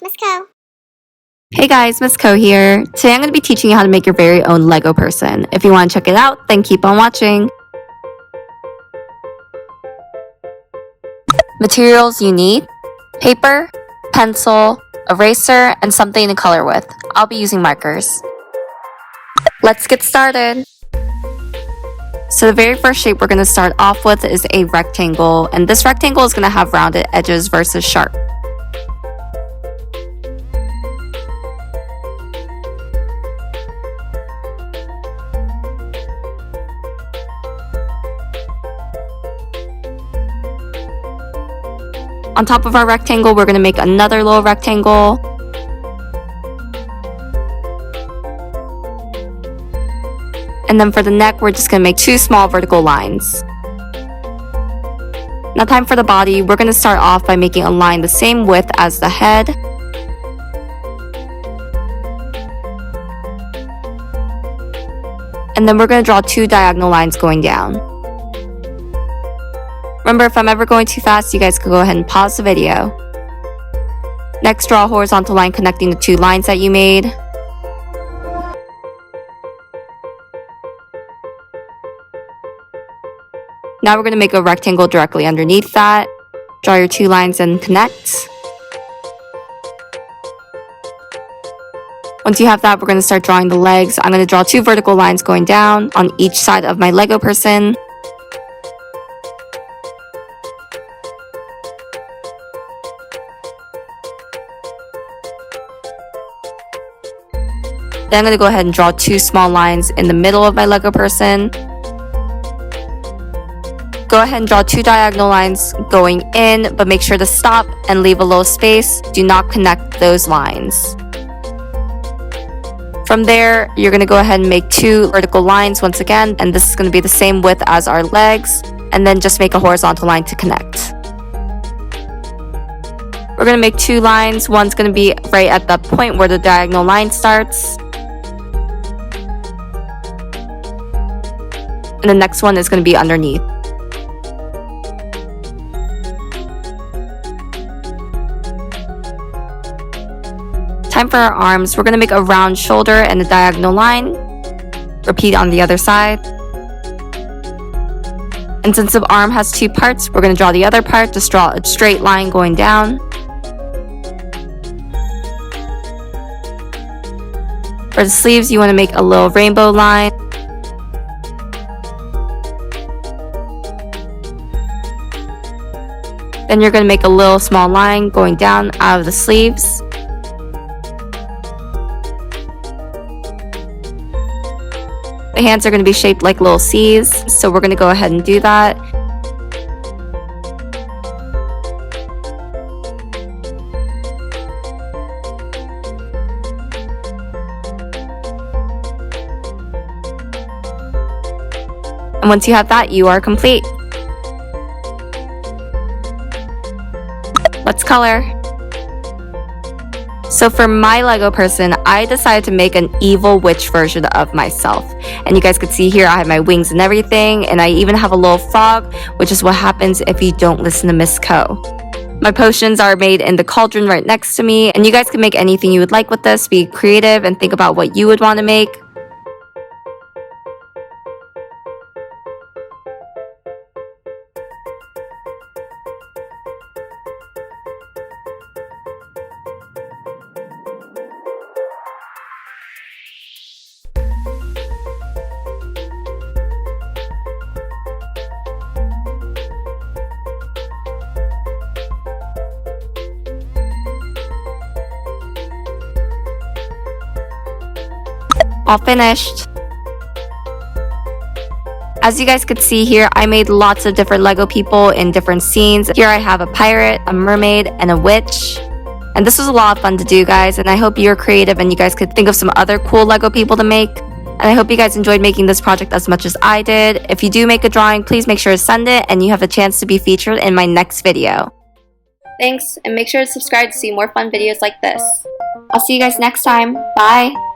with Miss Co. Hey guys, Miss Co here. Today I'm going to be teaching you how to make your very own Lego person. If you want to check it out, then keep on watching. Materials you need: paper, pencil, eraser, and something to color with. I'll be using markers. Let's get started. So the very first shape we're going to start off with is a rectangle, and this rectangle is going to have rounded edges versus sharp. On top of our rectangle, we're going to make another little rectangle. And then for the neck, we're just going to make two small vertical lines. Now time for the body. We're going to start off by making a line the same width as the head. And then we're going to draw two diagonal lines going down. Remember, if I'm ever going too fast, you guys can go ahead and pause the video. Next, draw a horizontal line connecting the two lines that you made. Now we're going to make a rectangle directly underneath that. Draw your two lines and connect. Once you have that, we're going to start drawing the legs. I'm going to draw two vertical lines going down on each side of my Lego person. Then I'm going to go ahead and draw two small lines in the middle of my Lego person. Go ahead and draw two diagonal lines going in, but make sure to stop and leave a little space. Do not connect those lines. From there, you're going to go ahead and make two vertical lines once again, and this is going to be the same width as our legs, and then just make a horizontal line to connect. We're going to make two lines. One's going to be right at the point where the diagonal line starts. And the next one is going to be underneath. Time for our arms. We're going to make a round shoulder and a diagonal line. Repeat on the other side. And since the arm has two parts, we're going to draw the other part. Just draw a straight line going down. For the sleeves, you want to make a little rainbow line. Then you're going to make a little small line going down out of the sleeves. The hands are going to be shaped like little C's, so we're going to go ahead and do that. And once you have that, you are complete. Let's color. So for my Lego person, I decided to make an evil witch version of myself. And you guys could see here I have my wings and everything, and I even have a little frog, which is what happens if you don't listen to Miss Co. My potions are made in the cauldron right next to me, and you guys can make anything you would like with this. Be creative and think about what you would want to make. All finished. As you guys could see here, I made lots of different Lego people in different scenes. Here I have a pirate, a mermaid, and a witch. And this was a lot of fun to do, guys, and I hope you're creative and you guys could think of some other cool Lego people to make. And I hope you guys enjoyed making this project as much as I did. If you do make a drawing, please make sure to send it, and you have a chance to be featured in my next video. Thanks, and make sure to subscribe to see more fun videos like this. I'll see you guys next time. Bye!